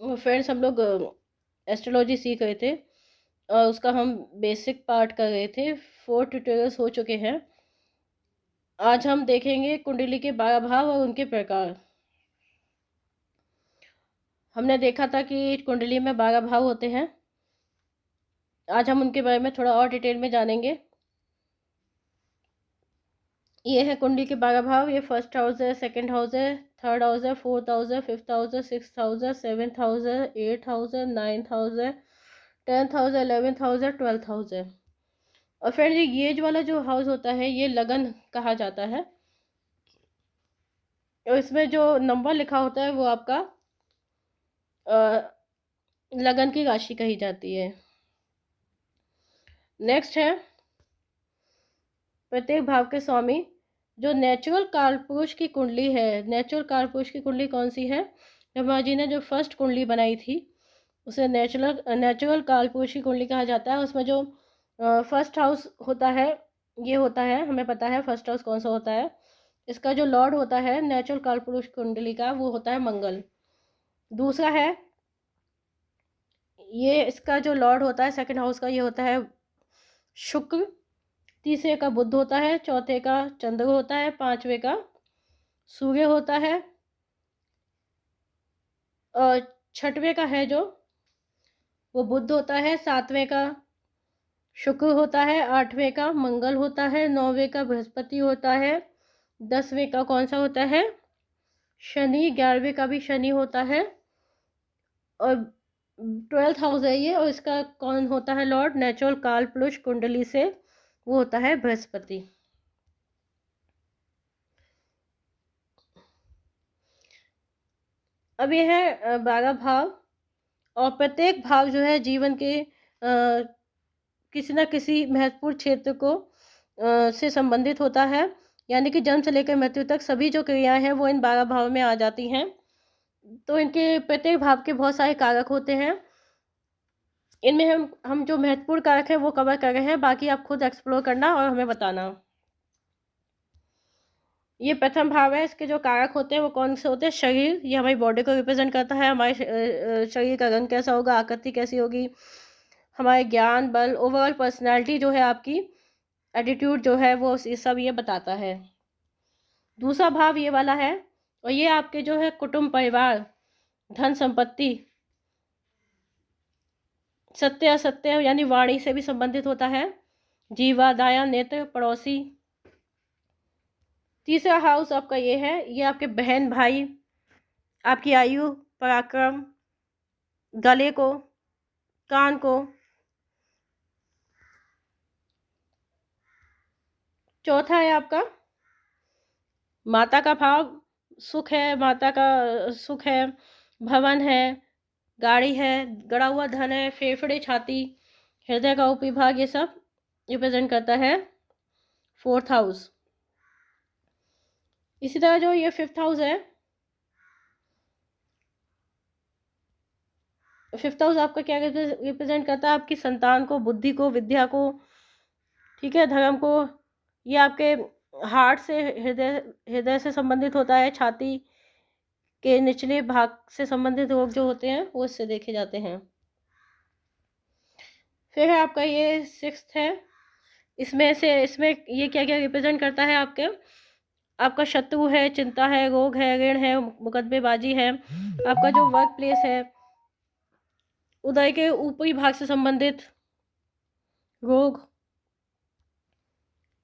Friends, हम लोग astrology सीख रहे थे और उसका हम बेसिक पार्ट कर रहे थे। 4 ट्यूटोरियल्स हो चुके हैं। आज हम देखेंगे कुंडली के 12 भाव और उनके प्रकार। हमने देखा था कि कुंडली में 12 भाव होते हैं। आज हम उनके बारे में थोड़ा और डिटेल में जानेंगे। ये है कुंडली के 12 भाव। ये फर्स्ट हाउस है, सेकंड हाउस है, थर्ड हाउस है, फोर्थ हाउस है, फिफ्थ हाउस है, सिक्स्थ हाउस है, सेवेंथ हाउस है, एट्थ हाउस है, नाइन्थ हाउस है, 10th हाउस है, 11th हाउस है, 12th हाउस है। और फ्रेंड्स, ये वाला जो हाउस होता है ये लगन कहा जाता है। और इसमें जो नंबर लिखा होता है वो आपका लगन की राशि कही जाती है। नेक्स्ट है प्रत्येक भाव के स्वामी। जो नेचुरल कालपुरुष की कुंडली है, नेचुरल कालपुरुष की कुंडली कौन सी है? ब्रह्मा जी ने जो फर्स्ट कुंडली बनाई थी उसे नेचुरल कालपुरुष की कुंडली कहा जाता है। उसमें जो फर्स्ट हाउस होता है, ये होता है, हमें पता है फर्स्ट हाउस कौन सा होता है। इसका जो लॉर्ड होता है नेचुरल कालपुरुष कुंडली का, वो होता है मंगल। दूसरा है, ये इसका जो लॉर्ड होता है सेकंड हाउस का, ये होता है शुक्र। तीसरे का बुध होता है, चौथे का चंद्र होता है, पांचवे का सूर्य होता है, और छठवें का है जो वो बुध होता है, सातवें का शुक्र होता है, आठवें का मंगल होता है, नौवें का बृहस्पति होता है, 10वें का कौन सा होता है? शनि। 11वें का भी शनि होता है। और 12th हाउस है ये, और इसका कौन होता है लॉर्ड? नेचुरल काल पुरुष कुंडली से वो होता है बृहस्पति। अब ये है 12 भाव। और प्रत्येक भाव जो है जीवन के किसी न किसी महत्वपूर्ण क्षेत्र को से संबंधित होता है। यानी कि जन्म से लेकर मृत्यु तक सभी जो क्रियाएं हैं वो इन 12 भाव में आ जाती हैं। तो इनके प्रत्येक भाव के बहुत सारे कारक होते हैं। इनमें हम जो महत्वपूर्ण कारक हैं वो कवर कर रहे हैं, बाकी आप खुद एक्सप्लोर करना और हमें बताना। ये प्रथम भाव है। इसके जो कारक होते हैं वो कौन से होते हैं? शरीर, ये हमारी बॉडी को रिप्रेजेंट करता है। हमारे शरीर का रंग कैसा होगा, आकृति कैसी होगी, हमारे ज्ञान, बल, ओवरऑल पर्सनैलिटी जो है आपकी, एटीट्यूड जो है, वो ये सब ये बताता है। दूसरा भाव ये वाला है, और ये आपके जो है कुटुंब, परिवार, धन संपत्ति, सत्य असत्य यानी वाणी से भी संबंधित होता है। जीवा, दाया, नेत्र, पड़ोसी। तीसरा हाउस आपका ये है, ये आपके बहन भाई, आपकी आयु, पराक्रम, गले को, कान को। चौथा है आपका माता का भाव। सुख है, माता का सुख है, भवन है, गाड़ी है, गड़ा हुआ धन है, फेफड़े, छाती, हृदय का उपविभाग, ये सब रिप्रेजेंट करता है 4th हाउस। इसी तरह जो ये 5th हाउस है, 5th हाउस आपका क्या रिप्रेजेंट करता है? आपकी संतान को, बुद्धि को, विद्या को, ठीक है, धर्म को। ये आपके हार्ट से, हृदय से संबंधित होता है। छाती के निचले भाग से संबंधित रोग जो होते हैं वो इससे देखे जाते हैं। फिर है आपका ये 6th है। इसमें ये क्या क्या रिप्रेजेंट करता है? आपका शत्रु है, चिंता है, रोग है, ऋण है, मुकदमेबाजी है, आपका जो वर्क प्लेस है, उदय के ऊपरी भाग से संबंधित रोग।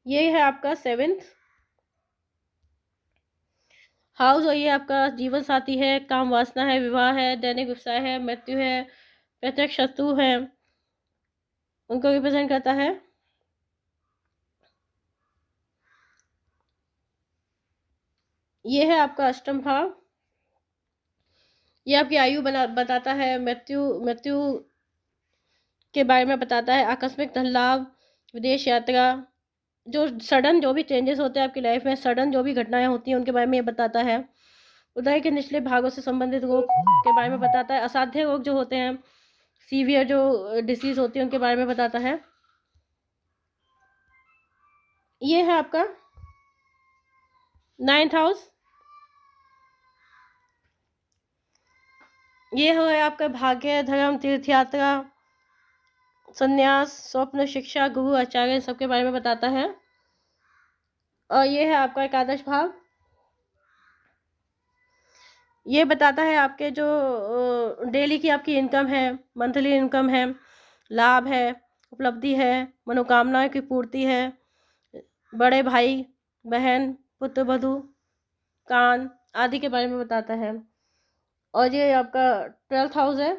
ये है आपका 7th हाउस, और ये आपका जीवन साथी है, काम वासना है, विवाह है, दैनिक व्यवसाय है, मृत्यु है, प्रत्यक्ष शत्रु है, उनको रिप्रेजेंट करता है। ये है आपका अष्टम भाव। ये आपकी आयु बताता है, मृत्यु के बारे में बताता है, आकस्मिक धन लाभ, विदेश यात्रा, जो सडन जो भी चेंजेस होते हैं आपकी लाइफ में, सडन जो भी घटनाएं होती हैं उनके बारे में ये बताता है। उदय के निचले भागों से संबंधित रोग के बारे में बताता है। असाध्य रोग जो होते हैं, सीवियर जो डिसीज होती है, उनके बारे में बताता है। ये है आपका 9th हाउस। ये हो है आपका भाग्य, धर्म, तीर्थ यात्रा, संन्यास, स्वप्न, शिक्षा, गुरु, आचार्य, सबके बारे में बताता है। और ये है आपका एकादश भाव। ये बताता है आपके जो डेली की आपकी इनकम है, मंथली इनकम है, लाभ है, उपलब्धि है, मनोकामनाओं की पूर्ति है, बड़े भाई बहन, पुत्र वधू, कान आदि के बारे में बताता है। और ये आपका 12th हाउस है।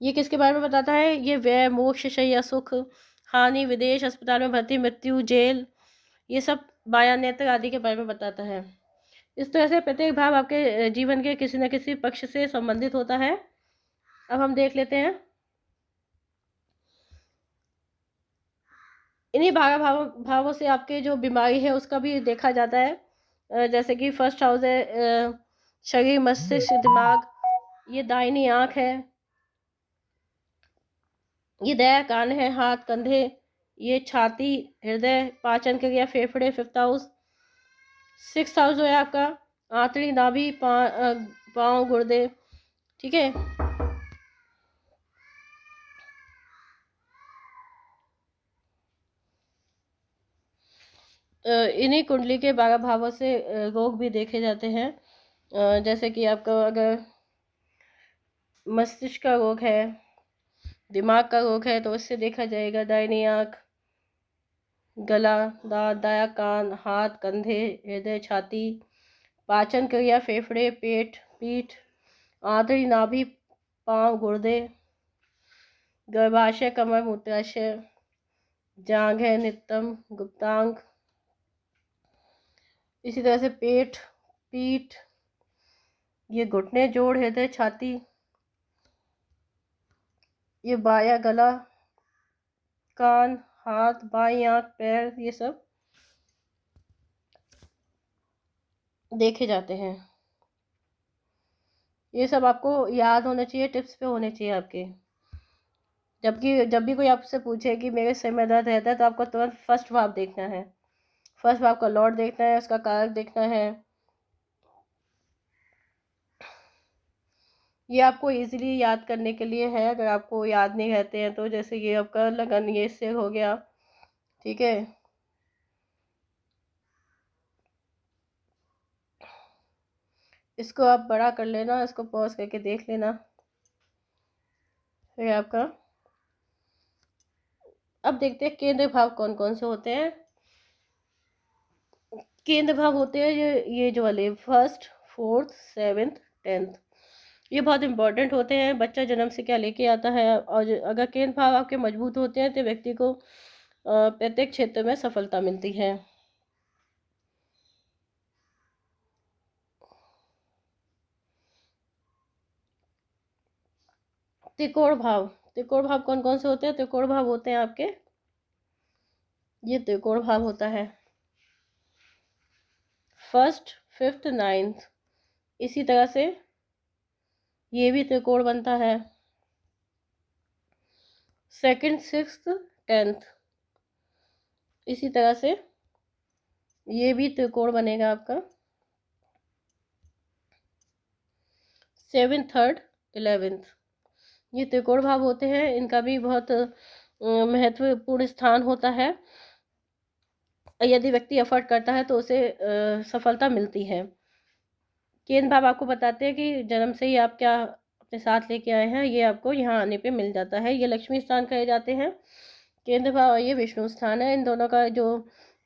ये किसके बारे में बताता है? ये व्यय, मोक्ष, शैया, सुख, हानि, विदेश, अस्पताल में भर्ती, मृत्यु, जेल, ये सब बाया नेत्र आदि के बारे में बताता है। इस तरह से प्रत्येक भाव आपके जीवन के किसी न किसी पक्ष से संबंधित होता है। अब हम देख लेते हैं। इन्हीं भावों से आपके जो बीमारी है उसका भी देखा जाता है। जैसे कि फर्स्ट हाउस है शरीर, मस्तिष्क, दिमाग, ये दाहिनी आंख है, ये दया कान है, हाथ, कंधे, ये छाती, हृदय, पाचन क्रिया, फेफड़े, फिफ्थ हाउस। सिक्स्थ हाउस जो है आपका आंतड़ी, नाभि, पाँव, गुर्दे, ठीक है। इन्हीं कुंडली के 12 भावों से रोग भी देखे जाते हैं। जैसे कि आपका अगर मस्तिष्क का रोग है, दिमाग का रोग है, तो इससे देखा जाएगा दाहिनी आँख, गला, दांत, दायां कान, हाथ, कंधे, हृदय, छाती, पाचन क्रिया, फेफड़े, पेट, पीठ, आंतड़ी, नाभि, पाँव, गुर्दे, गर्भाशय, कमर, मूत्राशय, जांघें, नितंब, गुप्तांग, इसी तरह से पेट, पीठ, ये घुटने, जोड़, हृदय, छाती, ये बायां गला, कान, हाथ, बाईं आंख, पैर, ये सब देखे जाते हैं। ये सब आपको याद होना चाहिए, टिप्स पे होने चाहिए आपके। जब भी कोई आपसे पूछे कि मेरे सिर में दर्द रहता है, तो आपको तुरंत फर्स्ट भाव देखना है। फर्स्ट भाव का लॉर्ड देखना है, उसका कारक देखना है। ये आपको इजीली याद करने के लिए है। अगर आपको याद नहीं रहते हैं तो जैसे ये आपका लगन, ये इससे हो गया, ठीक है। इसको आप बड़ा कर लेना, इसको पॉज करके देख लेना। फिर आपका अब देखते हैं केंद्र भाव कौन कौन से होते हैं। केंद्र भाव होते हैं ये जो वाले फर्स्ट, फोर्थ, सेवेंथ, 10th। ये बहुत इंपॉर्टेंट होते हैं। बच्चा जन्म से क्या लेके आता है, और अगर केंद्र भाव आपके मजबूत होते हैं तो व्यक्ति को प्रत्येक क्षेत्र में सफलता मिलती है। त्रिकोण भाव कौन कौन से होते हैं? त्रिकोण भाव होते हैं आपके, ये त्रिकोण भाव होता है फर्स्ट, फिफ्थ, 9th। इसी तरह से ये भी त्रिकोण बनता है सेकंड, सिक्स्थ, 10th। इसी तरह से ये भी त्रिकोण बनेगा आपका 7th, 3rd, 11th। ये त्रिकोण भाव होते हैं। इनका भी बहुत महत्वपूर्ण स्थान होता है। यदि व्यक्ति एफर्ट करता है तो उसे सफलता मिलती है। केंद्र भाव आपको बताते हैं कि जन्म से ही आप क्या अपने साथ लेके आए हैं, ये आपको यहाँ आने पे मिल जाता है। ये लक्ष्मी स्थान कहे जाते हैं केंद्र भाव, और ये विष्णु स्थान है। इन दोनों का जो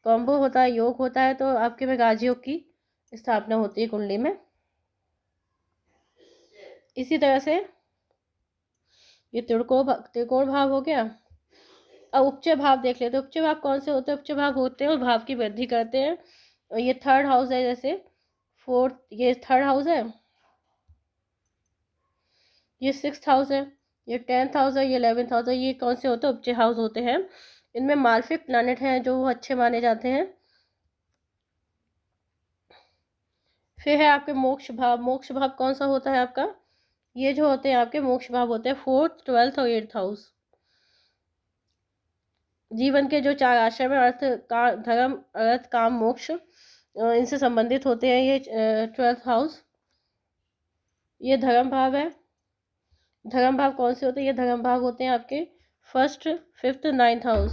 कॉम्बो होता है, योग होता है, तो आपके में राजयोग की स्थापना होती है कुंडली में। इसी तरह से ये त्रिकोण भाव हो गया। अब उपचय भाव देख लेते हैं। उपचय भाव कौन से होते हैं? उपचय भाव होते हैं और भाव की वृद्धि करते हैं। और ये 3rd हाउस है, जैसे 4th, ये 3rd हाउस है, ये 6th हाउस है, ये 10th हाउस है, ये 11th हाउस है। ये कौन से होते हैं? उपचय हाउस होते हैं। इनमें मार्फिक प्लैनेट हैं जो अच्छे माने जाते हैं। फिर है आपके मोक्ष भाव। मोक्ष भाव कौन सा होता है आपका? ये जो होते हैं आपके मोक्ष भाव होते हैं 4th, 12th और 8th हाउस। जीवन के जो 4 आश्रम है, अर्थ का धर्म, अर्थ, काम, मोक्ष, इनसे संबंधित होते हैं ये 12th हाउस। ये धर्म भाव है। धर्म भाव कौन से होते हैं? ये धर्म भाव होते हैं आपके 1st, 5th, 9th हाउस।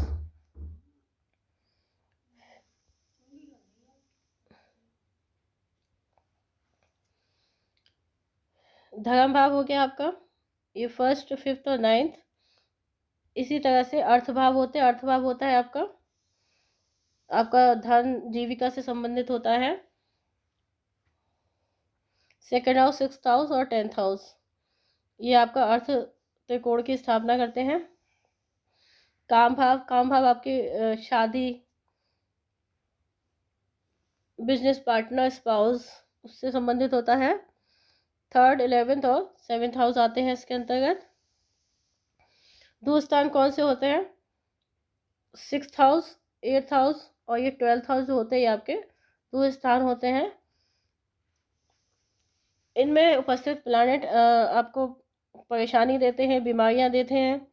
धर्म भाव हो गया आपका ये 1st, 5th और 9th। इसी तरह से अर्थ भाव होते हैं। अर्थ भाव होता है आपका धन जीविका से संबंधित होता है। 2nd हाउस, 6th हाउस और 10th हाउस, ये आपका अर्थ त्रिकोण की स्थापना करते हैं। काम भाव आपके शादी, बिजनेस पार्टनर, स्पाउस, उससे संबंधित होता है। 3rd, 11th और 7th हाउस आते हैं इसके अंतर्गत। दो स्थान कौन से होते हैं? 6th हाउस, 8th हाउस और ये 12th हाउस जो होते हैं, ये आपके दो स्थान होते हैं। इनमें उपस्थित प्लैनेट आपको परेशानी देते हैं, बीमारियां देते हैं।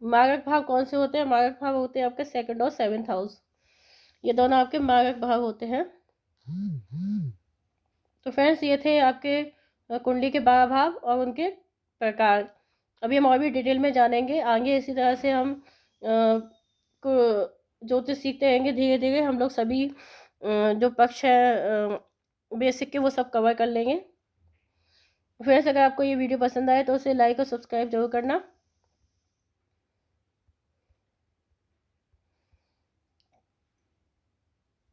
मारक भाव कौन से होते हैं? मारक भाव होते हैं आपके 2nd और 7th हाउस, ये दोनों आपके मारक भाव होते हैं। तो फ्रेंड्स, ये थे आपके कुंडली के 12 भाव और उनके प्रकार। अभी हम और भी डिटेल में जानेंगे आगे। इसी तरह से हम ज्योतिष सीखते रहेंगे। धीरे धीरे हम लोग सभी जो पक्ष है बेसिक के, वो सब कवर कर लेंगे। फ्रेंड्स, अगर आपको ये वीडियो पसंद आए तो उसे लाइक और सब्सक्राइब जरूर करना।